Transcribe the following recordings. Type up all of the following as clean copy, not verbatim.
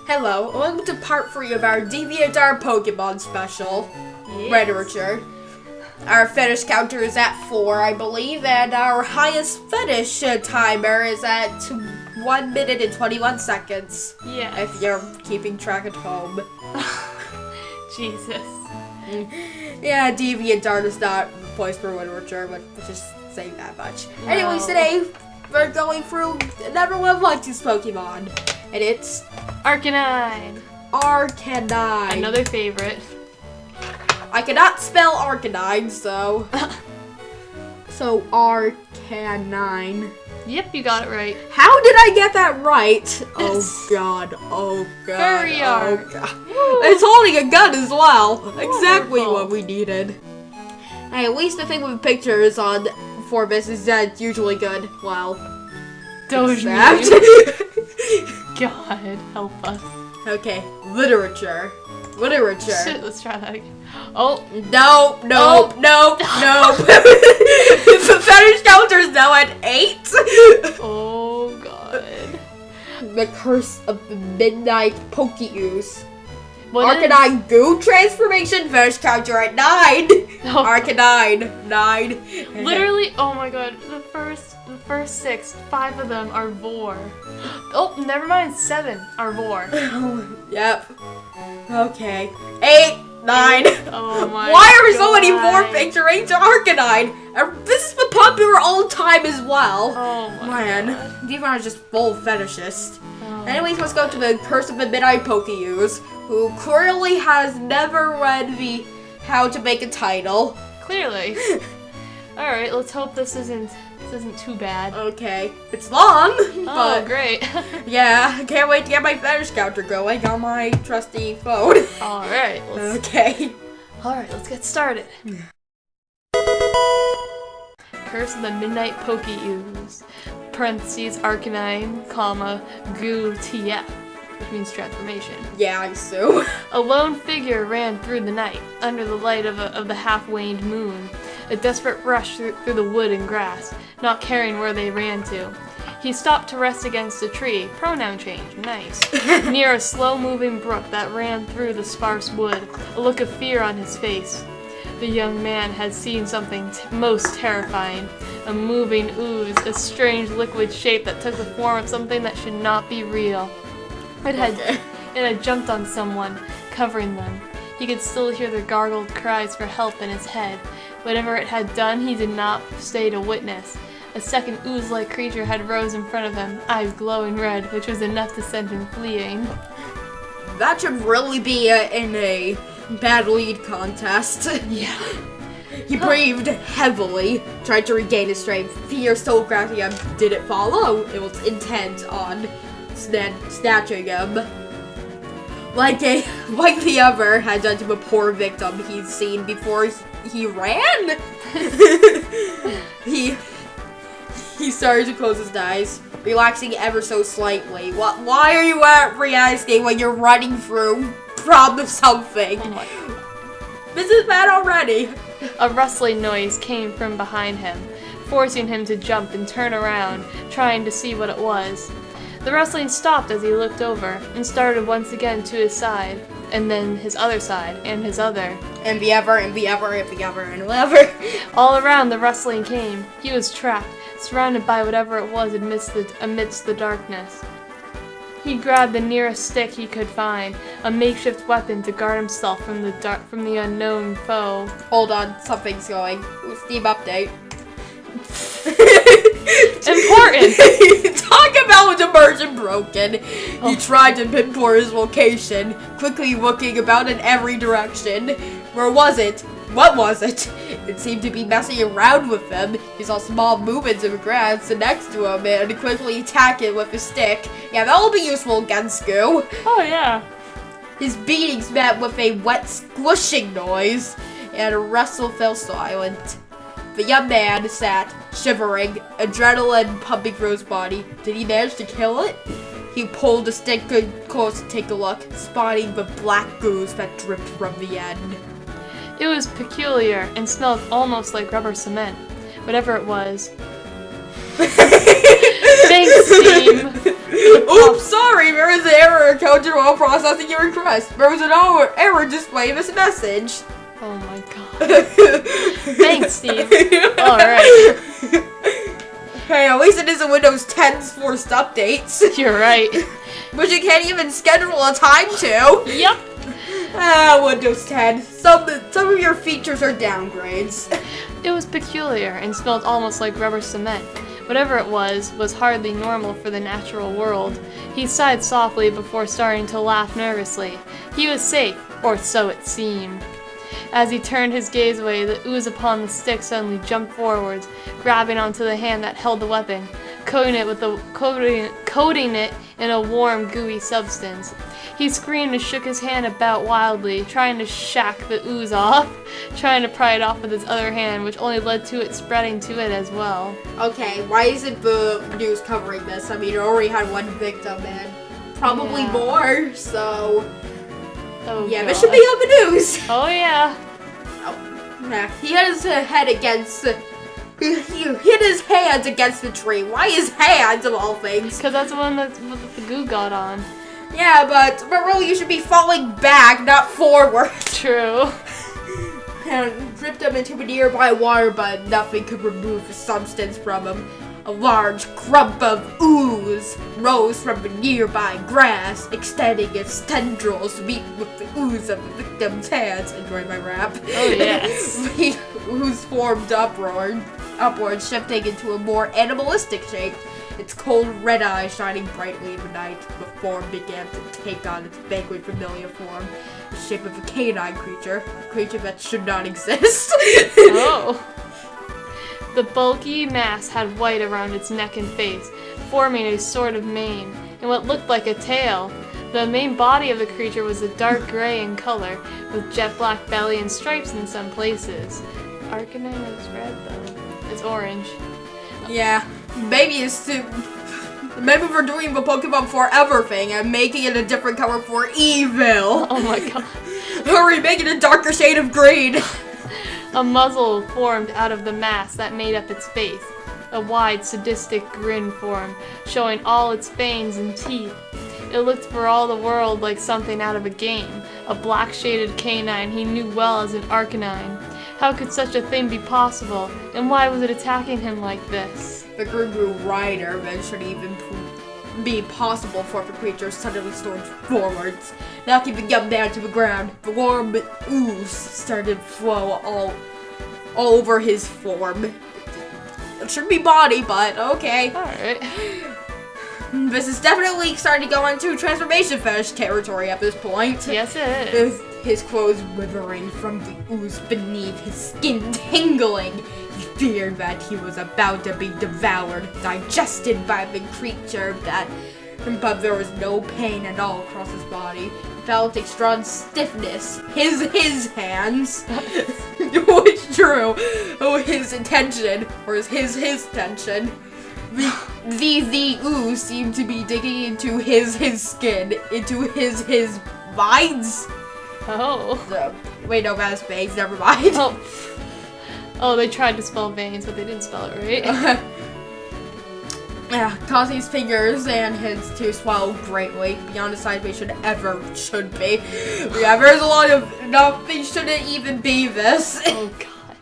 Hello, welcome to part 3 of our DeviantArt Pokemon special. Yes. Literature. Our fetish counter is at 4, I believe, and our highest fetish timer is at 1 minute and 21 seconds. Yeah. If you're keeping track at home. Jesus. Yeah, DeviantArt is not the place for literature, but we're just saying that much. No. Anyways, today we're going through another one of Lux's Pokemon, and it's Arcanine. Arcanine. Another favorite. I cannot spell Arcanine, so... So, Arcanine. Yep, you got it right. How did I get that right? Oh god, oh god, Furry art. oh god. It's holding a gun as well. Exactly Wonderful. what we needed. Hey, at least the thing with pictures on Forbes is usually good. Well, Doge except- God, help us. Okay, literature. Literature. Shit, let's try that again. Oh, No. The fetish counter is now at 8. oh god. The Curse of the Midnight Pokeooze. What is- Arcanine Goo transformation fetish counter at 9. Oh, Arcanine 9. literally, oh my god, the first 6, 5 of them are Vor. Oh, never mind, 7 are Vor. Yep. Okay. 8, 9. Oh my Why are so many God. Vor featuring to Arcanine? This has been popular all the time as well. Oh my Man, god. DeviantArt is just full fetishists. Oh. Anyways, let's go to the Curse of the Midnight Pokeooze, who clearly has never read the How to Make a Title. Clearly. Alright, let's hope this isn't too bad. Okay, it's long, Oh, but great. yeah, can't wait to get my fetish counter going on my trusty phone. Alright, Okay. let's get started. Curse of the Midnight Pokeooze. Parentheses, Arcanine, comma, Goo TF, which means transformation. Yeah, I assume. A lone figure ran through the night, under the light of the half-waned moon. A desperate rush through the wood and grass, not caring where they ran to. He stopped to rest against a tree, pronoun change, nice, near a slow-moving brook that ran through the sparse wood, a look of fear on his face. The young man had seen something most terrifying, a moving ooze, a strange liquid shape that took the form of something that should not be real. It had jumped on someone, covering them. He could still hear the gargled cries for help in his head. Whatever it had done, he did not stay to witness. A second ooze-like creature had rose in front of him, eyes glowing red, which was enough to send him fleeing. That should really be in a bad lead contest. Yeah. He breathed heavily, tried to regain his strength. Fear still grabbing him. Did it follow? It was intent on snatching him. Like the other had done to a poor victim he'd seen before he ran. He started to close his eyes, relaxing ever so slightly. Why are you reacting when you're running from something? Oh my god. This is bad already. A rustling noise came from behind him, forcing him to jump and turn around, trying to see what it was. The rustling stopped as he looked over, and started once again to his side, and then his other side, and his other. And the ever, and the ever, and the ever, and the ever. All around the rustling came. He was trapped, surrounded by whatever it was amidst the darkness. He grabbed the nearest stick he could find, a makeshift weapon to guard himself from the unknown foe. Hold on, something's going. Steam update. Important! Talk about with immersion broken. He tried to pinpoint his location, quickly looking about in every direction. Where was it? What was it? It seemed to be messing around with him. He saw small movements in the grass next to him and quickly attacked it with his stick. Yeah, that'll be useful against Goo. Oh yeah. His beatings met with a wet squishing noise, and a wrestle fell silent. The young man sat, shivering, adrenaline pumping through his body. Did he manage to kill it? He pulled the stick close to take a look, spotting the black ooze that dripped from the end. It was peculiar and smelled almost like rubber cement. Whatever it was. Thanks, team. Oops, sorry, there is an error encountered while processing your request. There was an error displaying this message. Oh my god. Thanks, Steve. Alright. Hey, at least it isn't Windows 10's forced updates. You're right. But you can't even schedule a time to. Yep. Windows 10. Some of your features are downgrades. It was peculiar and smelled almost like rubber cement. Whatever it was hardly normal for the natural world. He sighed softly before starting to laugh nervously. He was safe, or so it seemed. As he turned his gaze away, the ooze upon the stick suddenly jumped forwards, grabbing onto the hand that held the weapon, coating it in a warm, gooey substance. He screamed and shook his hand about wildly, trying to shack the ooze off, trying to pry it off with his other hand, which only led to it spreading to it as well. Okay, why isn't the news covering this? I mean, it already had one victim and probably more, so... Oh, yeah, God. this should be on the news. Oh, yeah. Nah, he hit his head against... He hit his hands against the tree. Why his hands, of all things? Because that's the one that the goo got on. Yeah, but really you should be falling back, not forward. True. And dripped him into a nearby water, but nothing could remove the substance from him. A large clump of ooze rose from the nearby grass, extending its tendrils to meet with the ooze of the victim's hands. Enjoy my rap. Oh, yes. The ooze formed upward, shifting into a more animalistic shape. Its cold red eyes shining brightly in the night. The form began to take on its vaguely familiar form, the shape of a canine creature, a creature that should not exist. Oh. The bulky mass had white around its neck and face, forming a sort of mane, and what looked like a tail. The main body of the creature was a dark gray in color, with jet black belly and stripes in some places. Arcanine is red though. It's orange. Yeah, maybe maybe we're doing the Pokemon Forever thing and making it a different color for evil. Oh my god. Hurry, make it a darker shade of green. A muzzle formed out of the mass that made up its face. A wide, sadistic grin formed, showing all its fangs and teeth. It looked for all the world like something out of a game. A black-shaded canine he knew well as an Arcanine. How could such a thing be possible? And why was it attacking him like this? The grew wider than should even be possible for the creature suddenly stormed forwards, knocking the young man to the ground. The warm ooze started to flow all over his form. It shouldn't be body, but okay. Alright. This is definitely starting to go into transformation fetish territory at this point. Yes, it is. His clothes withering from the ooze beneath, his skin tingling. He feared that he was about to be devoured, digested by the creature, but there was no pain at all across his body. He felt a strong stiffness. His hands, which drew his attention, or his tension. The ooze seemed to be digging into his skin, into his veins. Oh. Wait, no, that's veins, never mind. Oh, they tried to spell veins, but they didn't spell it right. Yeah, causing his fingers and hands to swell greatly, beyond the size they should be. Yeah, there's a lot of, nothing shouldn't even be this. Oh god.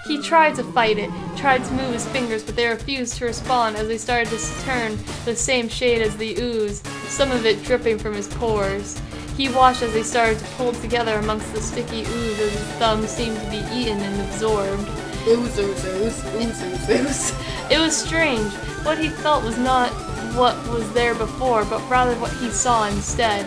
He tried to fight it, tried to move his fingers, but they refused to respond as they started to turn the same shade as the ooze, some of it dripping from his pores. He watched as they started to pull together amongst the sticky ooze as his thumbs seemed to be eaten and absorbed. Ooze. It was strange. What he felt was not what was there before, but rather what he saw instead.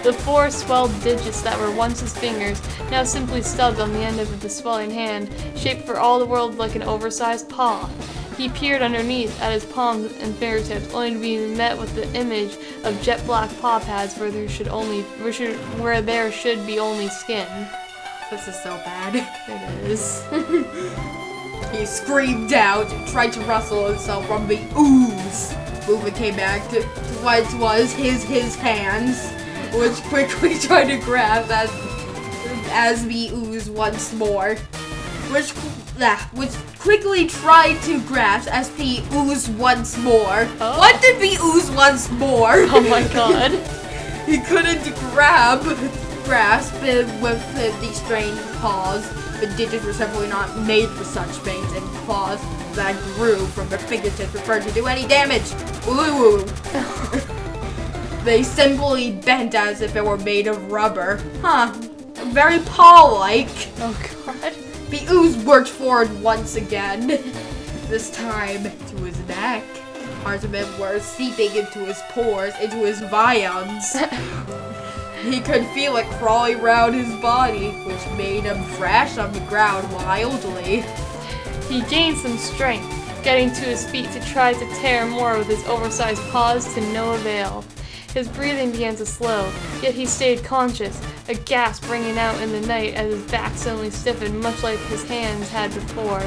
The 4 swelled digits that were once his fingers, now simply stubbed on the end of the swelling hand, shaped for all the world like an oversized paw. He peered underneath at his palms and fingertips, only to be met with the image of jet black paw pads where there should be only skin. This is so bad. It is. He screamed out and tried to wrestle himself from the ooze. Movement came back to what was his hands, which quickly tried to grab as the ooze once more. which quickly tried to grasp SP Ooze once more. Oh. What did the Ooze once more? Oh my god. He couldn't grasp it with the strange paws. The digits were simply not made for such veins and claws that grew from their fingertips preferred to do any damage. Ooh. They simply bent as if it were made of rubber. Huh. Very paw-like. Oh god. The Ooze worked forward once again. This time to his neck. Parts of it were seeping into his pores, into his viands. He could feel it crawling around his body, which made him thrash on the ground wildly. He gained some strength, getting to his feet to try to tear more with his oversized paws to no avail. His breathing began to slow, yet he stayed conscious, a gasp ringing out in the night as his back suddenly stiffened much like his hands had before.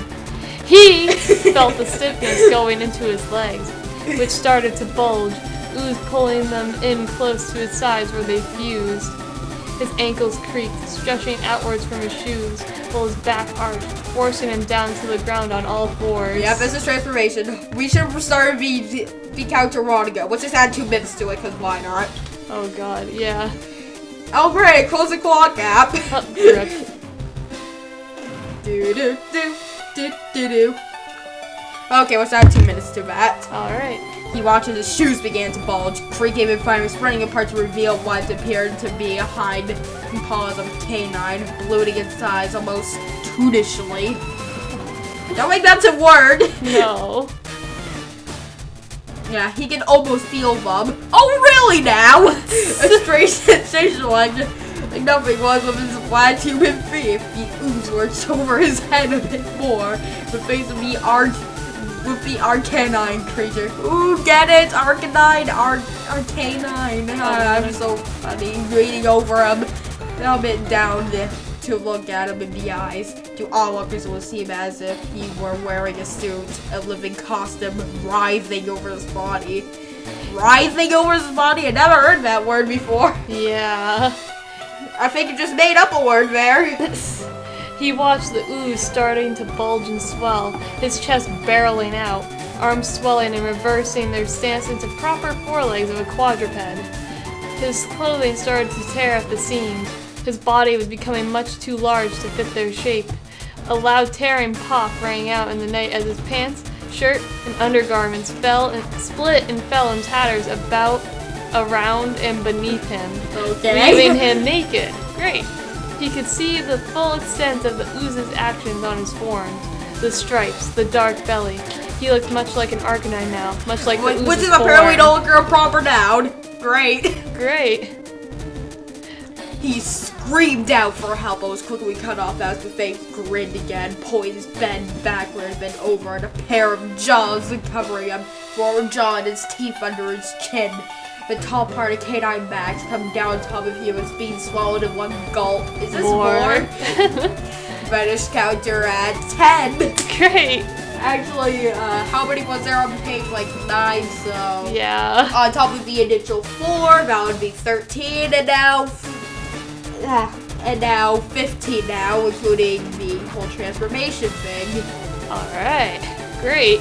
He felt the stiffness going into his legs, which started to bulge, Ooze pulling them in close to his sides where they fused. His ankles creaked, stretching outwards from his shoes, while his back arched, forcing him down to the ground on all fours. Yeah, business transformation. We should have started the counter long ago. Let's just add 2 minutes to it, because why not? Oh god, yeah. Oh great, close the clock app. Rip. Do. Okay, let's add 2 minutes to that. Alright. He watched as his shoes began to bulge, creaking and finally spreading apart to reveal what appeared to be a hind and paws of a canine, bloating in size almost tootishly. Don't make that a word! No. Yeah, he can almost feel them. Oh, really now? A strange sensation like nothing was with his flat human feet. The Ooze worked over his head a bit more, the face of the arcanine creature. Ooh, get it? Arcanine, arcanine. I'm so funny. Reading over him, helmet down to look at him in the eyes. To onlookers, it would seem as if he were wearing a suit, a living costume, writhing over his body. Writhing over his body? I never heard that word before. Yeah. I think you just made up a word there. He watched the ooze starting to bulge and swell, his chest barreling out, arms swelling and reversing their stance into proper forelegs of a quadruped. His clothing started to tear at the seams. His body was becoming much too large to fit their shape. A loud tearing pop rang out in the night as his pants, shirt, and undergarments split and fell in tatters about, around, and beneath him, leaving him naked. Great. He could see the full extent of the ooze's actions on his forms. The stripes, the dark belly. He looked much like an Arcanine now, much like the ooze's which is apparently no longer a proper noun. Great. Great. He screamed out for help, but was quickly cut off as the face grinned again, pulling his bend backwards, then over, and a pair of jaws covering him, forward jaw and his teeth under his chin. The top part of canine bags come down top of him as being swallowed in one gulp. Is this more? Fetish counter at 10. Great. Actually, how many was there on the page? Like 9, so... Yeah. On top of the initial 4, that would be 13, and now 15 now, including the whole transformation thing. Alright. Great.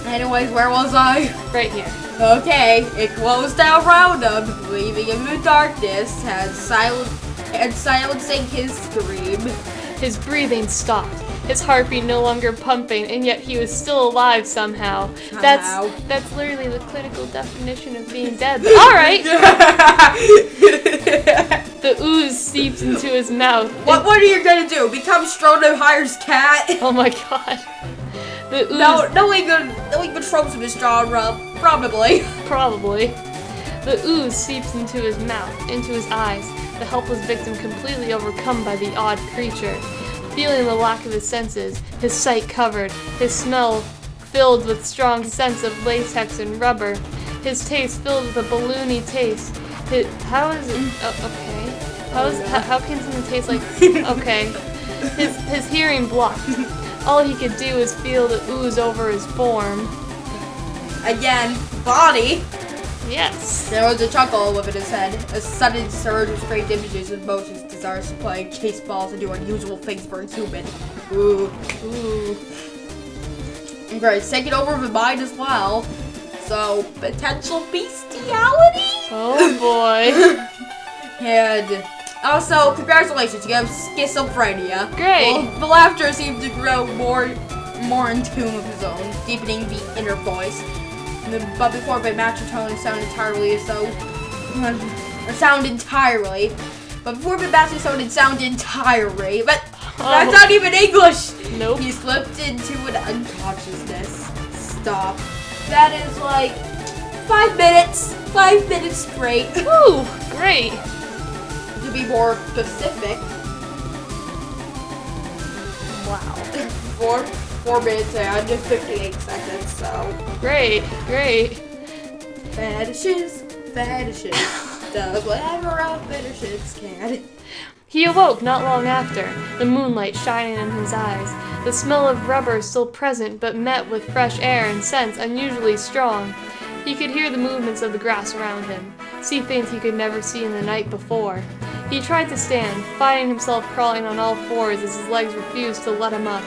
Anyways, where was I? Right here. Okay, it closed down around him, leaving him in darkness, and silencing his scream. His breathing stopped. His heartbeat no longer pumping, and yet he was still alive somehow. That's literally the clinical definition of being dead. But alright! The ooze seeps into his mouth. What are you gonna do? Become Stronehire's cat? Oh my god. The ooze... No one controls him, his genre. Probably. The ooze seeps into his mouth, into his eyes, the helpless victim completely overcome by the odd creature. Feeling the lack of his senses, his sight covered, his smell filled with strong scents of latex and rubber, his taste filled with a balloony taste. How can something taste like... Okay. His hearing blocked. All he could do was feel the ooze over his form. Again, body. Yes. There was a chuckle within his head. A sudden surge of strange images and motions, desires to play, chase balls, and do unusual things for a human. Ooh. And Grace taking over the mind as well. So, potential bestiality? Oh boy. And also, congratulations, you have schizophrenia. Great. Well, the laughter seemed to grow more in tune with his own, deepening the inner voice. But before the match tone sound entirely so. But before the match tone it sound entirely. But that's not even English! Nope. He slipped into an unconsciousness. Stop. That is like 5 minutes. 5 minutes straight. Woo! Great. To be more specific. Wow. 4 minutes and 58 seconds, so. Great. Fetishes. Does whatever a fetishist can. He awoke not long after, the moonlight shining in his eyes, the smell of rubber still present but met with fresh air and scents unusually strong. He could hear the movements of the grass around him, see things he could never see in the night before. He tried to stand, finding himself crawling on all fours as his legs refused to let him up.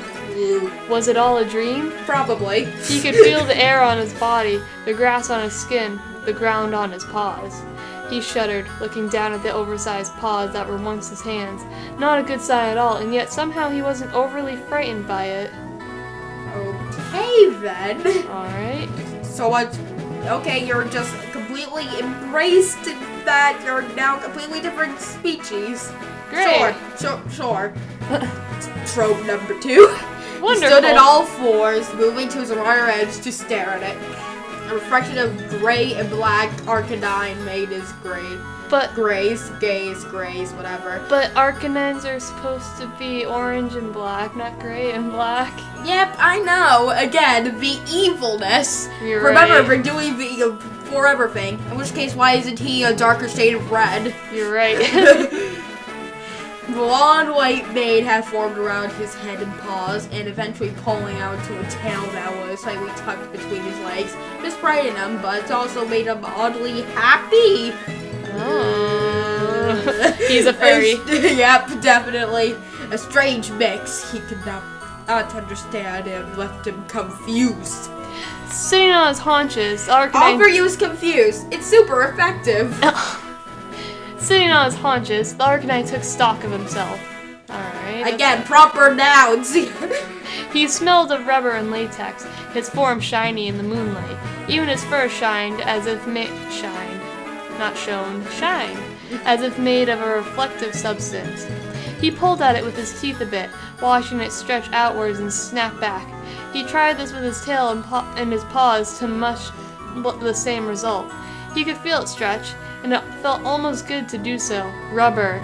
Was it all a dream? Probably. He could feel the air on his body, the grass on his skin, the ground on his paws. He shuddered, looking down at the oversized paws that were once his hands. Not a good sign at all, and yet somehow he wasn't overly frightened by it. Okay, then. Alright. So what? Okay, you're just completely embraced that you're now completely different species. Great. Sure. Trope number 2. Wonderful. He stood at all fours, moving to his wire edge to stare at it. A reflection of gray and black Arcanine made his gray. But Grays, whatever. But Arcanines are supposed to be orange and black, not gray and black. Yep, I know. Again, the evilness. You're Remember, right. we're doing the forever thing. In which case, why isn't he a darker shade of red? You're right. The long white mane had formed around his head and paws, and eventually pulling out to a tail that was slightly tucked between his legs. This frightened him, but it also made him oddly happy. Oh. He's a fairy. Yep, definitely. A strange mix he could not understand and left him confused. Sitting on his haunches, the All Arcanine... for you is confused. It's super effective. Sitting on his haunches, the Arcanine took stock of himself. Alright. Again, proper nouns. He smelled of rubber and latex, his form shiny in the moonlight. Even his fur shined as if shined, as if made of a reflective substance. He pulled at it with his teeth a bit, watching it stretch outwards and snap back. He tried this with his tail and his paws to much the same result. He could feel it stretch, and it felt almost good to do so. Rubber.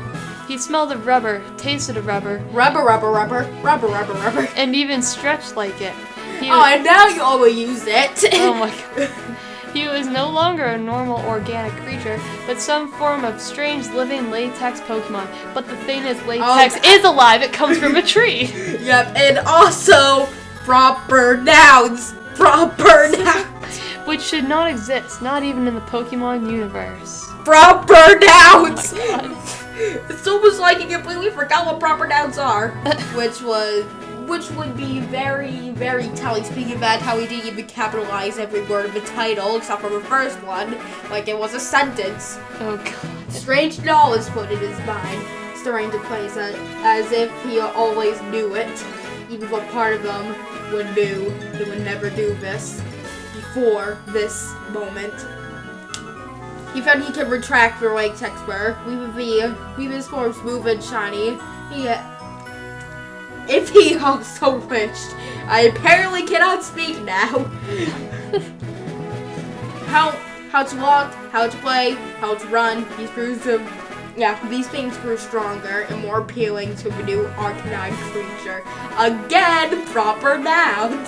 He smelled of rubber, tasted of rubber. Rubber. And even stretched like it. And now you always use it. Oh my god. He was no longer a normal organic creature, but some form of strange living latex Pokemon. But the thing is, latex is alive. It comes from a tree. Yep, and also proper nouns. Which should not exist, not even in the Pokemon universe. Proper nouns. Oh my god. It's almost like you completely forgot what proper nouns are, which would be very, very telling. Speaking of that, how he didn't even capitalize every word of the title except for the first one, like it was a sentence. Oh god. Strange knowledge put in his mind, stirring to place it as if he always knew it, even though part of them would never do this before this moment. He found he could retract the latex spur, leave his form smooth and shiny. If he also wished. I apparently cannot speak now. How to walk, how to play, how to run. These things grew stronger and more appealing to the new Arcanine creature. Again, proper nouns.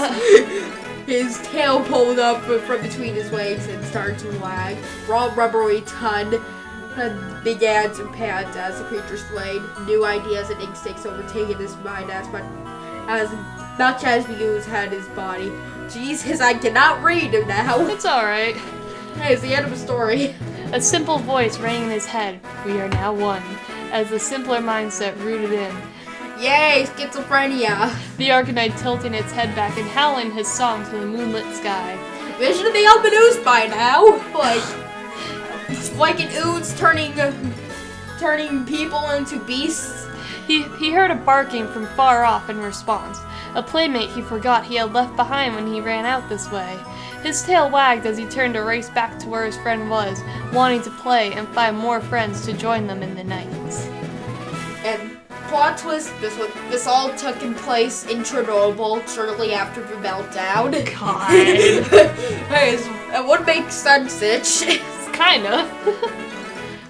His tail pulled up from between his legs and started to wag. Raw rubbery tongue began to pant as the creature swayed. New ideas and instincts overtaking his mind as much as the ooze had his body. Jesus, I cannot read him now. It's alright. Hey, it's the end of the story. A simple voice rang in his head. We are now one. As the simpler mindset rooted in. Yay, schizophrenia. The Arcanine tilting its head back and howling his song to the moonlit sky. Vision of the open ooze by now. Like an ooze turning people into beasts. He heard a barking from far off in response. A playmate he forgot he had left behind when he ran out this way. His tail wagged as he turned to race back to where his friend was, wanting to play and find more friends to join them in the night. And plot twist, this all took in place in Chernobyl shortly after the meltdown. God. Hey, it would make sense, itch. Kind of.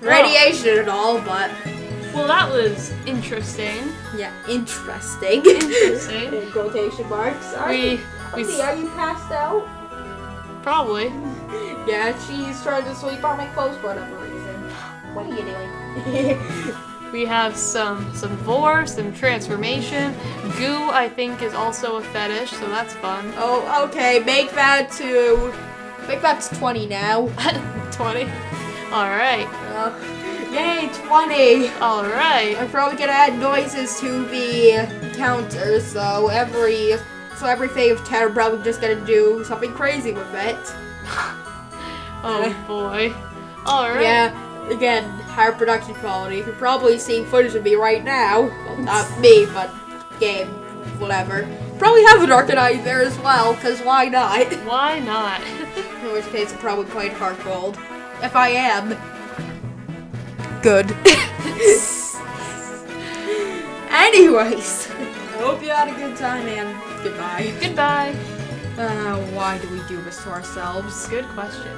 Radiation and all, but... Well, that was interesting. Yeah, interesting. Interesting. In quotation marks. Are you passed out? Probably. Yeah, she's trying to sleep on my clothes for whatever reason. What are you doing? We have some vor, some transformation. Goo, I think, is also a fetish, so that's fun. Oh, okay. Make that 20 now. 20. Alright. Yay, 20! Alright. I'm probably gonna add noises to the counter, so every phase of 10 I'm probably just gonna do something crazy with it. Oh boy. Alright. Yeah, again, higher production quality. You're probably seeing footage of me right now. Well, not me, but game, whatever. Probably have an Arcanine there as well, because why not? Why not? In which case I'm probably playing Heart Gold. If I am. Good. Anyways, I hope you had a good time and goodbye. Goodbye. Why do we do this to ourselves? Good question.